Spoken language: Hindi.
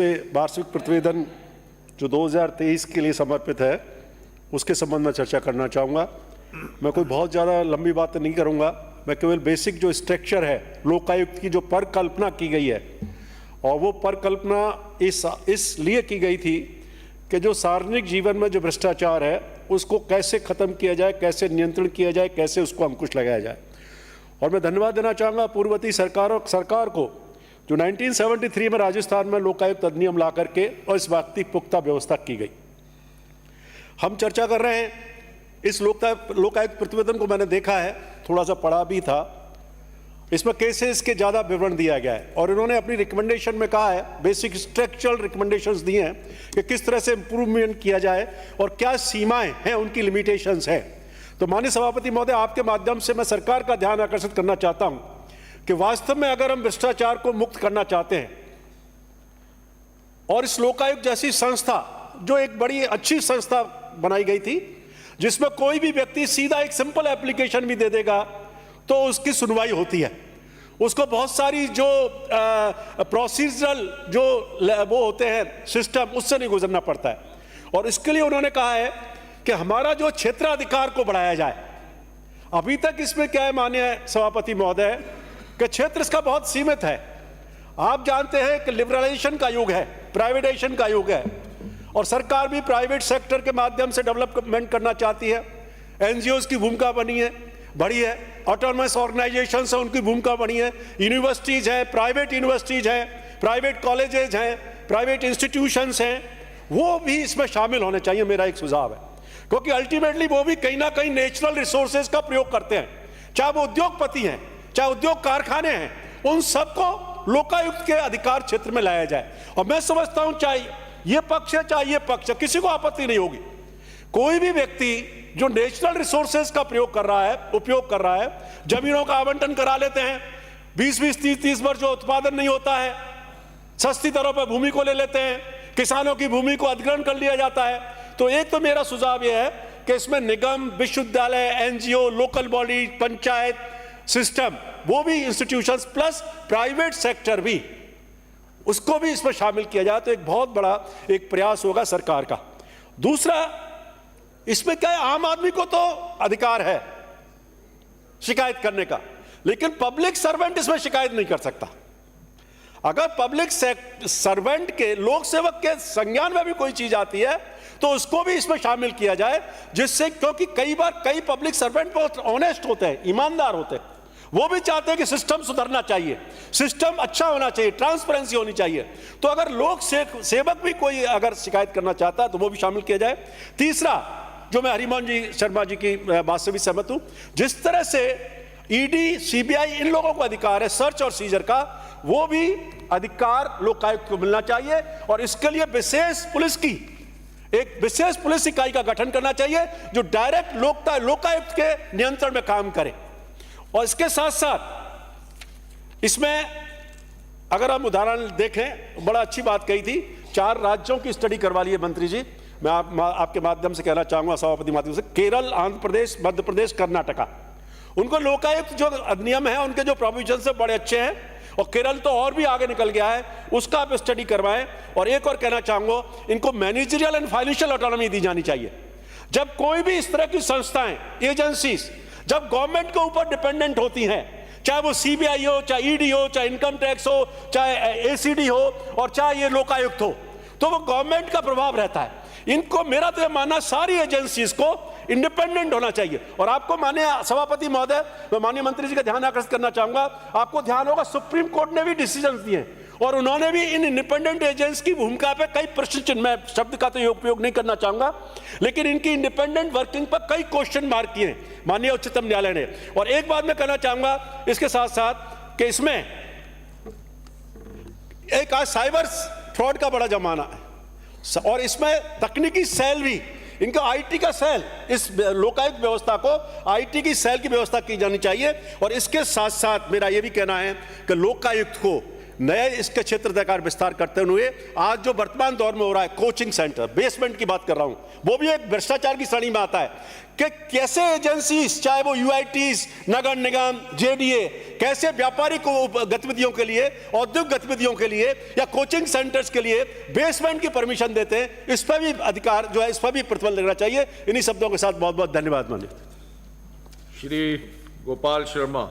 वार्षिक प्रतिवेदन जो 2023 के लिए समर्पित है उसके संबंध में चर्चा करना चाहूँगा। मैं कोई बहुत ज़्यादा लंबी बात नहीं करूँगा, मैं केवल बेसिक जो स्ट्रक्चर है लोकायुक्त की जो परिकल्पना की गई है, और वो परिकल्पना इसलिए की गई थी कि जो सार्वजनिक जीवन में जो भ्रष्टाचार है उसको कैसे ख़त्म किया जाए, कैसे नियंत्रण किया जाए, कैसे उसको अंकुश लगाया जाए। और मैं धन्यवाद देना चाहूँगा पूर्ववर्ती सरकार को जो 1973 में राजस्थान में लोकायुक्त अधिनियम ला करके और इस बात की पुख्ता व्यवस्था की गई। हम चर्चा कर रहे हैं इस लोकायुक्त प्रतिवेदन को, मैंने देखा है, थोड़ा सा पढ़ा भी था। इसमें केसेस के ज़्यादा विवरण दिया गया है और इन्होंने अपनी रिकमेंडेशन में कहा है, बेसिक स्ट्रक्चरल रिकमेंडेशंस दिए हैं कि किस तरह से इंप्रूवमेंट किया जाए और क्या सीमाएं हैं, उनकी लिमिटेशंस हैं। तो माननीय सभापति महोदय, आपके माध्यम से मैं सरकार का ध्यान आकर्षित करना चाहता हूं कि वास्तव में अगर हम भ्रष्टाचार को मुक्त करना चाहते हैं और इस लोकायुक्त जैसी संस्था जो एक बड़ी अच्छी संस्था बनाई गई थी जिसमें कोई भी व्यक्ति सीधा एक सिंपल एप्लीकेशन भी दे देगा तो उसकी सुनवाई होती है, उसको बहुत सारी जो प्रोसीजरल जो वो होते हैं सिस्टम, उससे नहीं गुजरना पड़ता है। और इसके लिए उन्होंने कहा है कि हमारा जो क्षेत्राधिकार को बढ़ाया जाए। अभी तक इसमें क्या है माननीय सभापति महोदय कि क्षेत्र इसका बहुत सीमित है। आप जानते हैं कि लिबरलाइजेशन का युग है, प्राइवेटाइजेशन का युग है, और सरकार भी प्राइवेट सेक्टर के माध्यम से डेवलपमेंट करना चाहती है। एनजीओज की भूमिका बढ़ी है, ऑटोनमस ऑर्गेनाइजेशन है, उनकी भूमिका बढ़ी है, यूनिवर्सिटीज है, प्राइवेट यूनिवर्सिटीज हैं, प्राइवेट कॉलेजेज हैं, प्राइवेट इंस्टीट्यूशंस हैं, वो भी इसमें शामिल होने चाहिए। मेरा एक सुझाव है, क्योंकि अल्टीमेटली वो भी कहीं ना कहीं नेचुरल रिसोर्सेज का प्रयोग करते हैं, चाहे वो उद्योगपति हैं, चाहे उद्योग कारखाने हैं, उन सबको लोकायुक्त के अधिकार क्षेत्र में लाया जाए। और मैं समझता हूं चाहे ये पक्ष है चाहे ये पक्ष है, किसी को आपत्ति नहीं होगी। कोई भी व्यक्ति जो नेचुरल रिसोर्सेज का उपयोग कर रहा है, जमीनों का आवंटन करा लेते हैं, 20-20, 30-30 वर्ष जो उत्पादन नहीं होता है, सस्ती दरों पर भूमि को ले लेते हैं, किसानों की भूमि को अधिग्रहण कर लिया जाता है। तो एक तो मेरा सुझाव यह है कि इसमें निगम, विश्वविद्यालय, NGO, local body, panchayat system, वो भी इंस्टीट्यूशंस प्लस प्राइवेट सेक्टर भी, उसको भी इसमें शामिल किया जाए तो एक बहुत बड़ा एक प्रयास होगा सरकार का। दूसरा, इसमें क्या है, आम आदमी को तो अधिकार है शिकायत करने का, लेकिन पब्लिक सर्वेंट इसमें शिकायत नहीं कर सकता। अगर पब्लिक सर्वेंट के, लोक सेवक के संज्ञान में भी कोई चीज आती है तो उसको भी इसमें शामिल किया जाए, जिससे, क्योंकि कई बार कई पब्लिक सर्वेंट बहुत ऑनेस्ट होते हैं, ईमानदार होते हैं, वो भी चाहते हैं कि सिस्टम सुधरना चाहिए, सिस्टम अच्छा होना चाहिए, ट्रांसपेरेंसी होनी चाहिए। तो अगर लोक सेवक भी कोई अगर शिकायत करना चाहता है तो वो भी शामिल किया जाए। तीसरा, जो मैं हरिमोहन जी शर्मा जी की बात से भी सहमत हूं, जिस तरह से ईडी, सीबीआई, इन लोगों को अधिकार है सर्च और सीजर का, वो भी अधिकार लोकायुक्त को मिलना चाहिए। और इसके लिए एक विशेष पुलिस इकाई का गठन करना चाहिए जो डायरेक्ट लोकायुक्त के नियंत्रण में काम करे। और इसके साथ साथ इसमें अगर हम उदाहरण देखें, बड़ा अच्छी बात कही थी, 4 राज्यों की स्टडी करवा ली है मंत्री जी। मैं आपके माध्यम से कहना चाहूंगा, सभापति माध्यम से, केरल, आंध्र प्रदेश, मध्य प्रदेश, कर्नाटका, उनको लोकायुक्त जो अधिनियम है, उनके जो प्रोविजन है बड़े अच्छे हैं, और केरल तो और भी आगे निकल गया है, उसका आप स्टडी करवाएं। और एक और कहना चाहूंगा, इनको मैनेजरियल एंड फाइनेंशियल ऑटोनॉमी दी जानी चाहिए। जब कोई भी इस तरह की संस्थाएं, एजेंसीज जब गवर्नमेंट के ऊपर डिपेंडेंट होती हैं, चाहे वो सीबीआई हो, चाहे ईडी हो, चाहे इनकम टैक्स हो, चाहे एसीडी हो, और चाहे ये लोकायुक्त हो, तो वो गवर्नमेंट का प्रभाव रहता है। इनको, मेरा तो ये मानना, सारी एजेंसीज को इंडिपेंडेंट होना चाहिए। और आपको माननीय सभापति महोदय, मैं माननीय मंत्री जी का ध्यान आकर्षित करना चाहूंगा, आपको ध्यान होगा सुप्रीम कोर्ट ने भी डिसीजन दिए और उन्होंने भी इन इंडिपेंडेंट एजेंसी की भूमिका पे कई प्रश्न चिन्ह, मैं शब्द का तो उपयोग नहीं करना चाहूंगा, लेकिन इनकी इंडिपेंडेंट वर्किंग पर कई क्वेश्चन मार्क किए माननीय उच्चतम न्यायालय ने। और एक बात मैं कहना चाहूंगा इसके साथ साथ कि इसमें एक आज साइबर फ्रॉड का बड़ा जमाना है, और इसमें तकनीकी सेल भी, इनका आईटी का सेल, इस लोकायुक्त व्यवस्था को आईटी की सेल की व्यवस्था की जानी चाहिए। और इसके साथ साथ मेरा यह भी कहना है कि लोकायुक्त को नए इसके क्षेत्र अधिकार विस्तार करते हुए आज जो वर्तमान दौर में हो रहा है कोचिंग सेंटर, बेसमेंट की बात कर रहा हूं, वो भी एक भ्रष्टाचार की श्रेणी में आता है कि कैसे एजेंसीज, चाहे वो यूआईटीज, नगर निगम, जेडीए, कैसे व्यापारिक गतिविधियों के लिए, औद्योगिक गतिविधियों के लिए या कोचिंग सेंटर्स के लिए बेसमेंट की परमिशन देते हैं। इस पर भी अधिकार जो है, इस पर भी प्रतिबंध लगना चाहिए। इन्हीं शब्दों के साथ बहुत बहुत धन्यवाद माननीय। श्री गोपाल शर्मा।